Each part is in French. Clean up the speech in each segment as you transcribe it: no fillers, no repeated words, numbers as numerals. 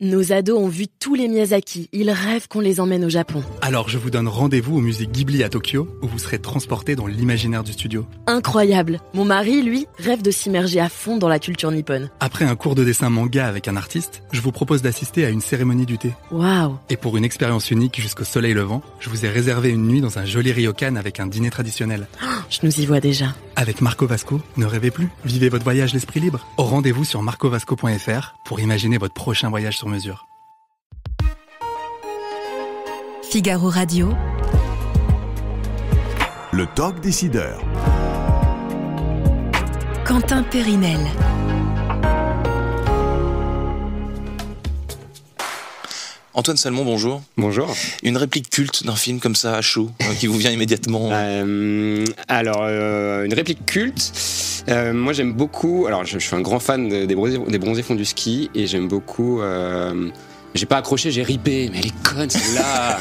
Nos ados ont vu tous les Miyazaki. Ils rêvent qu'on les emmène au Japon. Alors je vous donne rendez-vous au musée Ghibli à Tokyo, où vous serez transportés dans l'imaginaire du studio. Incroyable. Mon mari, lui, rêve de s'immerger à fond dans la culture nippone. Après un cours de dessin manga avec un artiste, je vous propose d'assister à une cérémonie du thé. Waouh. Et pour une expérience unique jusqu'au soleil levant, je vous ai réservé une nuit dans un joli ryokan avec un dîner traditionnel. Je nous y vois déjà. Avec Marco Vasco, ne rêvez plus, vivez votre voyage l'esprit libre. Au rendez-vous sur marcovasco.fr pour imaginer votre prochain voyage sur mesure. Figaro Radio. Le talk décideur. Quentin Périnel. Antoine Salmon, bonjour. Bonjour. Une réplique culte d'un film comme ça, à chaud, qui vous vient immédiatement. Une réplique culte. Moi, j'aime beaucoup. Alors, je suis un grand fan des bronzés font du ski et j'aime beaucoup. J'ai pas accroché, j'ai ripé, mais elle est conne celle-là.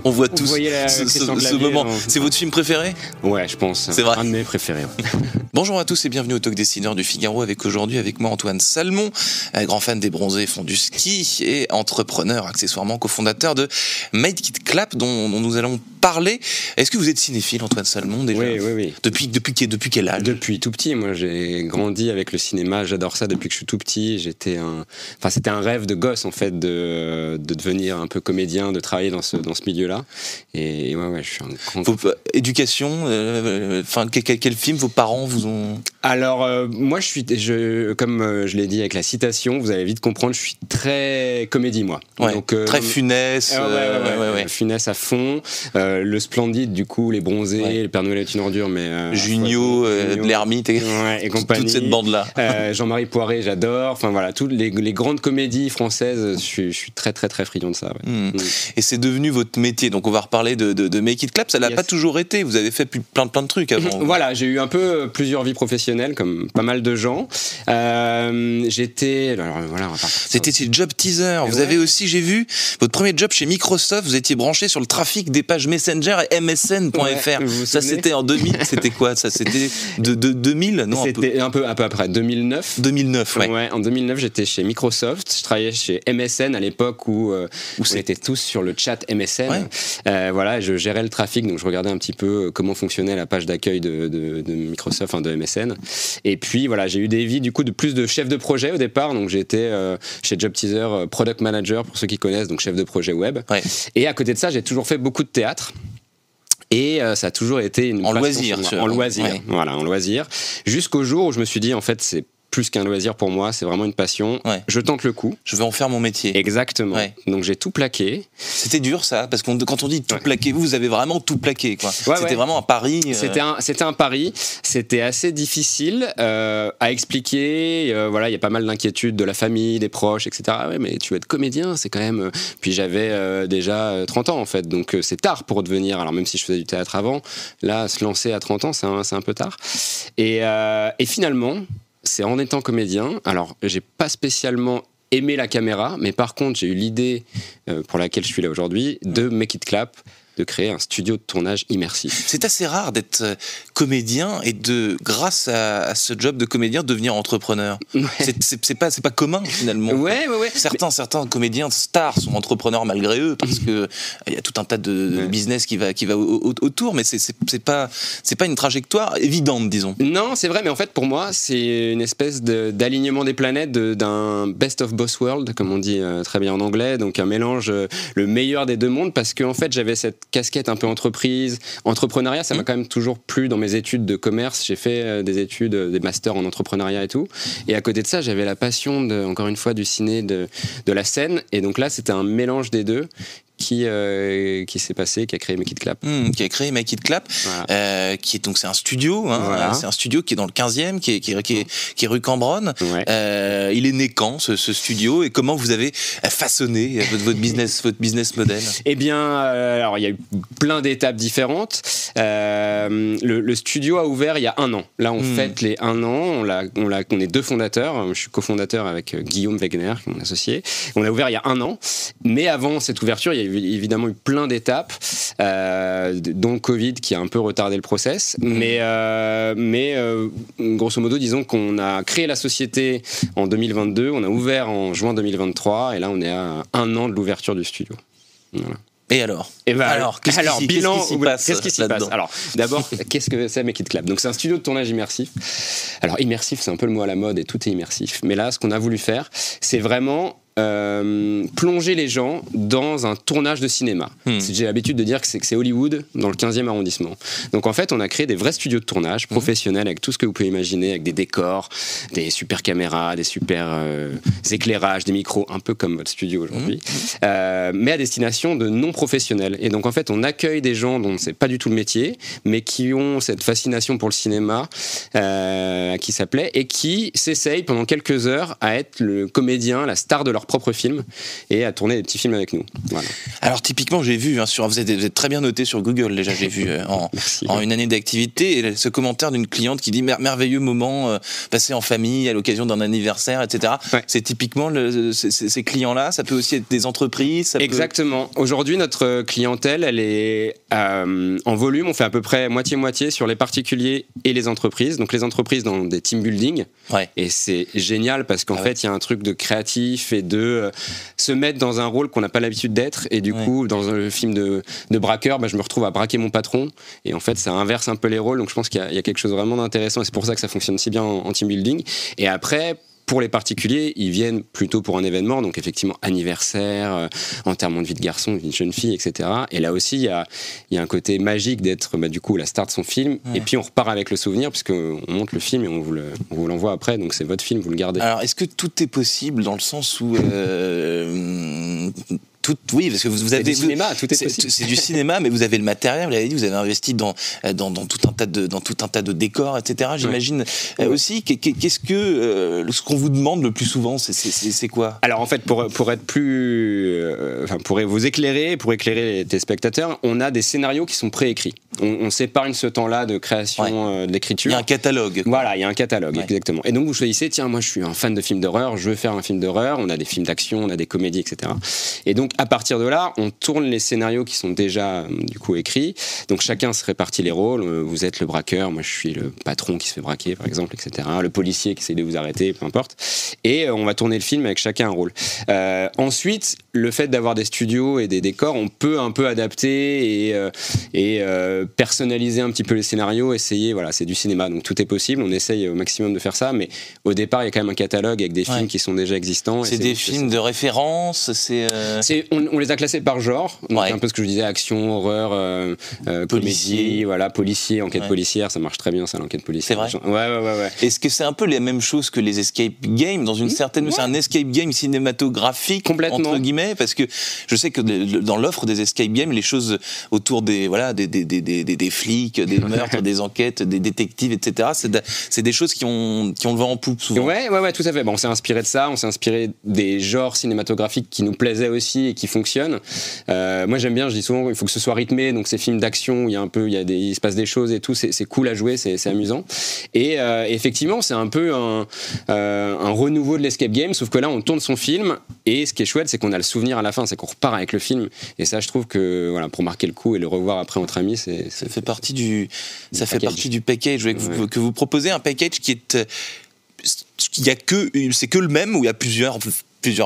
On voit tous ce moment. C'est votre film préféré ? Ouais, je pense. C'est vrai. Un de mes préférés. Ouais. Bonjour à tous et bienvenue au Talk Décideur du Figaro avec moi Antoine Salmon, grand fan des bronzés font du ski et entrepreneur, accessoirement cofondateur de Make It Clap dont nous allons parler. Est-ce que vous êtes cinéphile, Antoine Salmon, déjà ? Oui. Depuis quel âge ? Depuis tout petit. Moi, j'ai grandi avec le cinéma. J'adore ça depuis que je suis tout petit. C'était un rêve de gosse en fait de devenir un peu comédien, de travailler dans ce milieu-là. Et ouais, je suis un grand. Éducation. Quel film vos parents vous ont ? Alors moi, comme je l'ai dit avec la citation, vous allez vite comprendre. Je suis très comédie, moi. Ouais, donc très funeste. Ouais. Funeste à fond. Le Splendide, du coup, les bronzés, ouais. Le Père Noël est une ordure, mais Junio, l'ermite et compagnie. Toute cette bande-là. Jean-Marie Poiré, j'adore. Enfin voilà, toutes les grandes comédies françaises, je suis très très très friand de ça. Ouais. Et c'est devenu votre métier. Donc on va reparler de Make It Clap. Ça l'a pas toujours été. Vous avez fait plein de trucs avant. Voilà, j'ai eu un peu plusieurs vies professionnelles, comme pas mal de gens. C'était chez Job Teaser. Vous avez aussi, j'ai vu, votre premier job chez Microsoft. Vous étiez branché sur le trafic des pages Messenger et MSN.fr. Ça, c'était en 2000. C'était quoi ça ? C'était de 2000 ? Non, c'était un peu après 2009. 2009, ouais. Ouais. En 2009, j'étais chez Microsoft. Je travaillais chez MSN à l'époque où on était tous sur le chat MSN. Ouais. Je gérais le trafic, donc je regardais un petit peu comment fonctionnait la page d'accueil de Microsoft, enfin de MSN. Et puis voilà, j'ai eu des vies du coup de plus de chef de projet au départ. Donc j'étais chez Job Teaser Product Manager pour ceux qui connaissent, donc chef de projet web. Ouais. Et à côté de ça, j'ai toujours fait beaucoup de théâtre. Et ça a toujours été une loisir, en loisir, jusqu'au jour où je me suis dit en fait c'est plus qu'un loisir pour moi, c'est vraiment une passion. Ouais. Je tente le coup. Je vais en faire mon métier. Exactement. Ouais. Donc j'ai tout plaqué. C'était dur ça, parce que quand on dit tout plaqué, vous avez vraiment tout plaqué, quoi. C'était vraiment un pari. C'était un pari. C'était assez difficile à expliquer. Il y a pas mal d'inquiétudes de la famille, des proches, etc. Ouais, mais tu veux être comédien, c'est quand même. Puis j'avais déjà 30 ans en fait, donc c'est tard pour devenir. Alors même si je faisais du théâtre avant, là se lancer à 30 ans, c'est un peu tard. Et finalement. C'est en étant comédien, alors j'ai pas spécialement aimé la caméra, mais par contre j'ai eu l'idée pour laquelle je suis là aujourd'hui de Make It Clap, de créer un studio de tournage immersif. C'est assez rare d'être comédien et grâce à ce job de comédien, devenir entrepreneur. Ouais. C'est pas commun finalement. Ouais. Certains comédiens stars sont entrepreneurs malgré eux parce que il y a tout un tas de business qui va autour, mais c'est pas une trajectoire évidente, disons. Non, c'est vrai, mais en fait pour moi c'est une espèce d'alignement des planètes d'un best of both worlds, comme on dit très bien en anglais, donc un mélange le meilleur des deux mondes, parce que en fait j'avais cette casquette un peu entrepreneuriat, ça m'a quand même toujours plu dans mes études de commerce. J'ai fait des études, des masters en entrepreneuriat et tout. Et à côté de ça, j'avais la passion, encore une fois, du ciné, de la scène. Et donc là, c'était un mélange des deux qui s'est passé, qui a créé Make It Clap. Qui a créé Make It Clap, voilà. Donc c'est un studio, hein, voilà. C'est un studio qui est dans le 15e, qui est rue Cambronne. Ouais. Il est né quand ce studio, et comment vous avez façonné votre business model ? Eh bien, alors il y a eu plein d'étapes différentes. Le studio a ouvert il y a 1 an. Là, on fête les 1 an. On est 2 fondateurs. Je suis cofondateur avec Guillaume Wegner, mon associé. On a ouvert il y a 1 an. Mais avant cette ouverture, il y a il y a évidemment eu plein d'étapes, dont le Covid qui a un peu retardé le process. Mais grosso modo, disons qu'on a créé la société en 2022, on a ouvert en juin 2023, et là on est à 1 an de l'ouverture du studio. Voilà. Et alors bilan, qu'est-ce qui s'y passe Alors, d'abord, qu'est-ce que c'est Make It Clap ? Donc, c'est un studio de tournage immersif. Alors, immersif, c'est un peu le mot à la mode et tout est immersif. Mais là, ce qu'on a voulu faire, c'est vraiment plonger les gens dans un tournage de cinéma. J'ai l'habitude de dire que c'est Hollywood dans le 15e arrondissement. Donc en fait, on a créé des vrais studios de tournage professionnels avec tout ce que vous pouvez imaginer, avec des décors, des super caméras, des super éclairages, des micros, un peu comme votre studio aujourd'hui, mais à destination de non-professionnels. Et donc en fait, on accueille des gens dont c'est pas du tout le métier, mais qui ont cette fascination pour le cinéma, qui s'appelait, et qui s'essayent pendant quelques heures à être le comédien, la star de leur propre film et à tourner des petits films avec nous. Voilà. Alors typiquement, j'ai vu, vous êtes très bien noté sur Google déjà, j'ai vu en une année d'activité, et ce commentaire d'une cliente qui dit merveilleux moment passé en famille à l'occasion d'un anniversaire, etc. Ouais. C'est typiquement ces clients-là, ça peut aussi être des entreprises. Exactement. Aujourd'hui, notre clientèle, elle est en volume, on fait à peu près moitié-moitié sur les particuliers et les entreprises. Donc les entreprises dans des team building, et c'est génial parce qu'en fait, il y a un truc de créatif et de se mettre dans un rôle qu'on n'a pas l'habitude d'être, et du coup dans un film de braqueur, je me retrouve à braquer mon patron, et en fait ça inverse un peu les rôles, donc je pense qu'il y a quelque chose vraiment d'intéressant, et c'est pour ça que ça fonctionne si bien en team building. Et après, pour les particuliers, ils viennent plutôt pour un événement, donc effectivement anniversaire, enterrement de vie de garçon, de vie de jeune fille, etc. Et là aussi, il y a un côté magique d'être du coup la star de son film, et puis on repart avec le souvenir, puisqu'on monte le film et on vous l'envoie après, donc c'est votre film, vous le gardez. Alors, est-ce que tout est possible dans le sens où... Oui, parce que vous avez du cinéma, tout est possible. C'est du cinéma, mais vous avez le matériel, vous l'avez dit, vous avez investi dans tout un tas de décors, etc. J'imagine aussi. Qu'est-ce que ce qu'on vous demande le plus souvent, c'est quoi ? Alors en fait, pour être plus, pour vous éclairer, pour éclairer les téléspectateurs, on a des scénarios qui sont préécrits. On s'épargne ce temps-là de création, de l'écriture. Il y a un catalogue. Voilà, il y a un catalogue, exactement. Et donc vous choisissez, tiens, moi je suis un fan de films d'horreur, je veux faire un film d'horreur. On a des films d'action, on a des comédies, etc. Et donc à partir de là, on tourne les scénarios qui sont déjà du coup écrits. Donc chacun se répartit les rôles. Vous êtes le braqueur, moi je suis le patron qui se fait braquer, par exemple, etc. Le policier qui essaie de vous arrêter, peu importe. Et on va tourner le film avec chacun un rôle. Ensuite, le fait d'avoir des studios et des décors, on peut un peu adapter et personnaliser un petit peu les scénarios. Essayer, voilà, c'est du cinéma, donc tout est possible. On essaye au maximum de faire ça, mais au départ, il y a quand même un catalogue avec des films qui sont déjà existants. C'est des films de référence. On les a classés par genre, donc un peu ce que je disais, action, horreur, comédie, voilà, policier, enquête policière, ça marche très bien, ça, l'enquête policière. C'est vrai. Ouais. Est-ce que c'est un peu les mêmes choses que les escape games dans une certaine, c'est un escape game cinématographique complètement, entre guillemets, parce que je sais que dans l'offre des escape games, les choses autour des flics, des meurtres, des enquêtes, des détectives, etc. C'est des choses qui ont le vent en poupe souvent. Ouais, tout à fait. Bon, on s'est inspiré de ça, on s'est inspiré des genres cinématographiques qui nous plaisaient aussi et qui fonctionnent. Moi j'aime bien, je dis souvent, il faut que ce soit rythmé, donc ces films d'action où il se passe des choses et tout, c'est cool à jouer, c'est amusant. Et effectivement, c'est un peu un renouveau de l'escape game, sauf que là on tourne son film, et ce qui est chouette, c'est qu'on a le souvenir à la fin, c'est qu'on repart avec le film, et ça je trouve que voilà, pour marquer le coup et le revoir après entre amis, ça fait partie du package que vous proposez, un package qui est c'est que le même, ou il y a plusieurs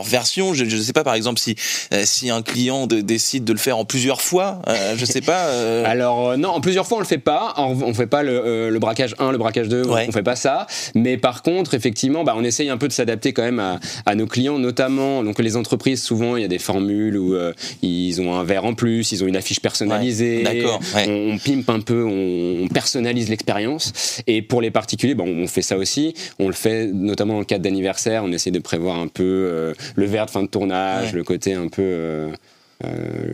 versions. Je ne sais pas, par exemple, si un client décide de le faire en plusieurs fois, je ne sais pas. Alors non, en plusieurs fois on le fait pas. On fait pas le braquage 1, le braquage 2, on fait pas ça. Mais par contre, effectivement, on essaye un peu de s'adapter quand même à nos clients, notamment donc les entreprises. Souvent, il y a des formules où ils ont un verre en plus, ils ont une affiche personnalisée. D'accord. On pimpe un peu, on personnalise l'expérience. Et pour les particuliers, on fait ça aussi. On le fait notamment dans le cadre d'anniversaire. On essaie de prévoir un peu le verre de fin de tournage, le côté un peu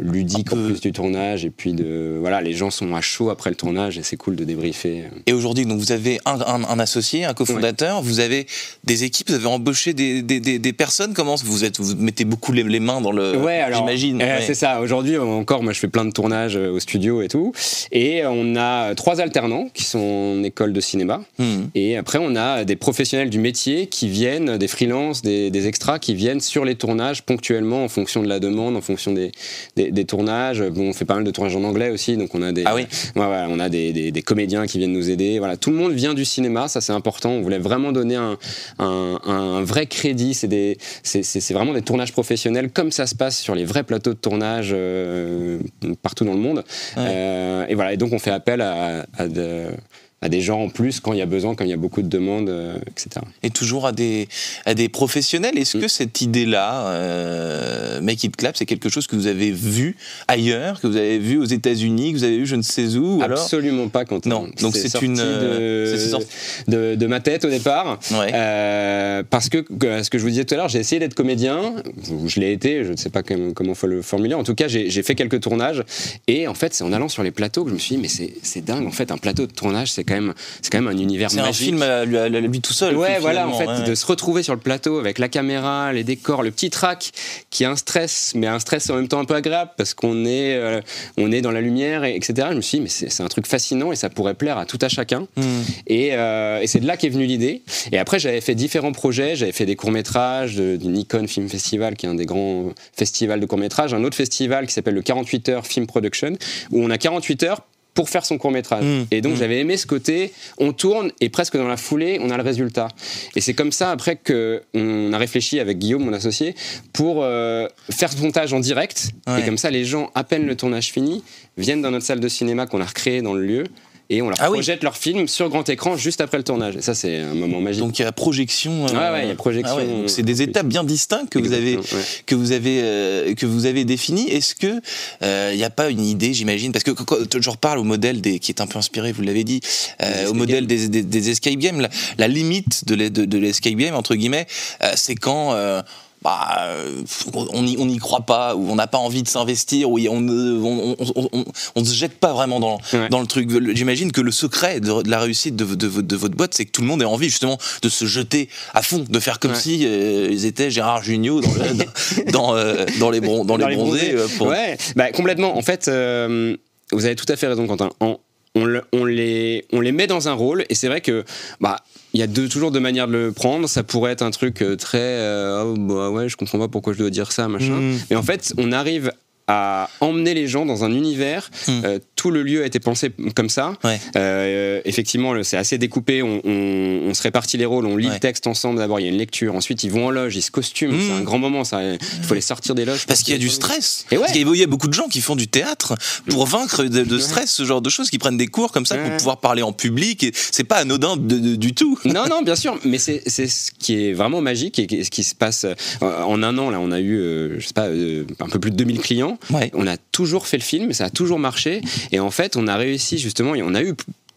ludique en plus du tournage, et puis les gens sont à chaud après le tournage et c'est cool de débriefer. Et aujourd'hui, donc vous avez un associé, un cofondateur, vous avez des équipes, vous avez embauché des personnes. Comment vous mettez beaucoup les mains dans le... j'imagine. C'est ça. Aujourd'hui encore, moi je fais plein de tournages au studio et tout, et on a 3 alternants qui sont en école de cinéma, et après on a des professionnels du métier qui viennent, des freelances, des extras qui viennent sur les tournages ponctuellement en fonction de la demande, en fonction des tournages. Bon, on fait pas mal de tournages en anglais aussi, donc on a on a des comédiens qui viennent nous aider. Voilà, tout le monde vient du cinéma, ça c'est important. On voulait vraiment donner un vrai crédit. C'est vraiment des tournages professionnels comme ça se passe sur les vrais plateaux de tournage partout dans le monde. Et voilà, et donc on fait appel à des gens en plus quand il y a besoin, quand il y a beaucoup de demandes, etc. Et toujours à des professionnels. Est-ce que cette idée-là, Make It Clap, c'est quelque chose que vous avez vu ailleurs, que vous avez vu aux États-Unis, que vous avez vu je ne sais où? Absolument pas, Quentin. Non, donc c'est sorti une de ma tête au départ. Ouais. Parce que ce que je vous disais tout à l'heure, j'ai essayé d'être comédien. Je l'ai été. Je ne sais pas comment faut le formuler. En tout cas, j'ai fait quelques tournages. Et en fait, c'est en allant sur les plateaux que je me suis dit, mais c'est dingue. En fait, un plateau de tournage, c'est quand même un univers magique. C'est un film à lui tout seul. Ouais, voilà, en fait, de se retrouver sur le plateau avec la caméra, les décors, le petit track qui a un stress, mais un stress en même temps un peu agréable parce qu'on est dans la lumière, etc. Je me suis dit, mais c'est un truc fascinant et ça pourrait plaire à tout à chacun. Et c'est de là qu'est venue l'idée. Et après, j'avais fait différents projets. J'avais fait des courts-métrages du Nikon Film Festival, qui est un des grands festivals de courts-métrages. Un autre festival qui s'appelle le 48 Heures Film Production, où on a 48 heures pour faire son court-métrage. Et donc j'avais aimé ce côté, on tourne et presque dans la foulée, on a le résultat. Et c'est comme ça après qu'on a réfléchi avec Guillaume, mon associé, pour faire ce montage en direct. Ouais. Et comme ça, les gens, à peine le tournage fini, viennent dans notre salle de cinéma qu'on a recréée dans le lieu. Et on leur projette leur film sur grand écran juste après le tournage. Et ça, c'est un moment magique. Donc il y a projection. Il y a projection. Donc c'est des étapes bien distinctes que vous avez définies. Est-ce que il n'y a pas une idée, j'imagine, parce que quand je reparle au modèle qui est un peu inspiré, vous l'avez dit, au modèle des escape games, la limite de l'escape game entre guillemets, c'est quand on n'y croit pas, ou on n'a pas envie de s'investir, ou on se jette pas vraiment dans le truc. J'imagine que le secret de la réussite de votre boîte, c'est que tout le monde ait envie justement de se jeter à fond, de faire comme si ils étaient Gérard Jugnot dans les bronzés. Ouais, complètement. En fait, vous avez tout à fait raison, Quentin. On les met dans un rôle, et c'est vrai que il y a toujours deux manières de le prendre. Ça pourrait être un truc très je comprends pas pourquoi je dois dire ça, machin. Mais en fait, on arrive à emmener les gens dans un univers. Tout le lieu a été pensé comme ça. Effectivement, c'est assez découpé. On se répartit les rôles, on lit le texte ensemble. D'abord, il y a une lecture. Ensuite, ils vont en loge, ils se costument. C'est un grand moment. Il faut les sortir des loges. Parce qu'il y a du stress. Parce qu'il y a beaucoup de gens qui font du théâtre pour vaincre de stress, ce genre de choses, qui prennent des cours comme ça pour pouvoir parler en public. Et c'est pas anodin du tout. Non, bien sûr. Mais c'est ce qui est vraiment magique et ce qui se passe. En un an, là, on a eu, un peu plus de 2000 clients. On a toujours fait le film, ça a toujours marché, et en fait on a réussi justement, et on a eu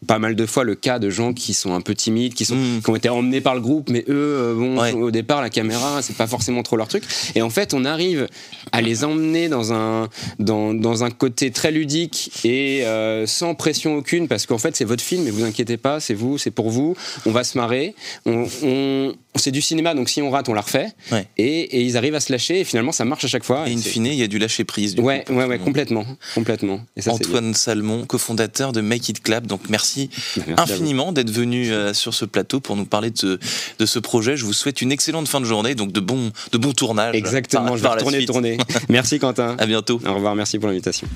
pas mal de fois le cas de gens qui sont un peu timides, qui ont été emmenés par le groupe, mais eux, au départ, la caméra, c'est pas forcément trop leur truc. Et en fait, on arrive à les emmener dans un côté très ludique et sans pression aucune, parce qu'en fait, c'est votre film, et vous inquiétez pas, c'est pour vous, on va se marrer, c'est du cinéma, donc si on rate, on la refait. Et ils arrivent à se lâcher, et finalement, ça marche à chaque fois. Et in fine, il y a du lâcher prise. Complètement. Et ça, Antoine Salmon, cofondateur de Make It Clap. Donc merci infiniment d'être venu sur ce plateau pour nous parler de ce projet. Je vous souhaite une excellente fin de journée, donc de bons tournages. Exactement, je vais tourner. Merci Quentin. À bientôt. Au revoir, merci pour l'invitation.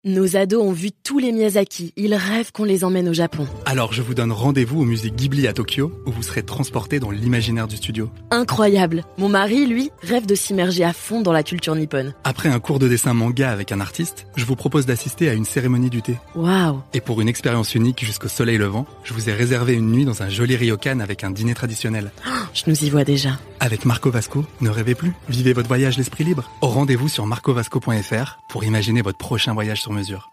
Nos ados ont vu tous les Miyazaki. Ils rêvent qu'on les emmène au Japon. Alors je vous donne rendez-vous au musée Ghibli à Tokyo, où vous serez transportés dans l'imaginaire du studio. Incroyable. Mon mari, lui, rêve de s'immerger à fond dans la culture nippone. Après un cours de dessin manga avec un artiste, je vous propose d'assister à une cérémonie du thé. Waouh. Et pour une expérience unique jusqu'au soleil levant, je vous ai réservé une nuit dans un joli ryokan avec un dîner traditionnel. Je nous y vois déjà. Avec Marco Vasco, ne rêvez plus, vivez votre voyage l'esprit libre. Rendez-vous sur marcovasco.fr pour imaginer votre prochain voyage sur mesure.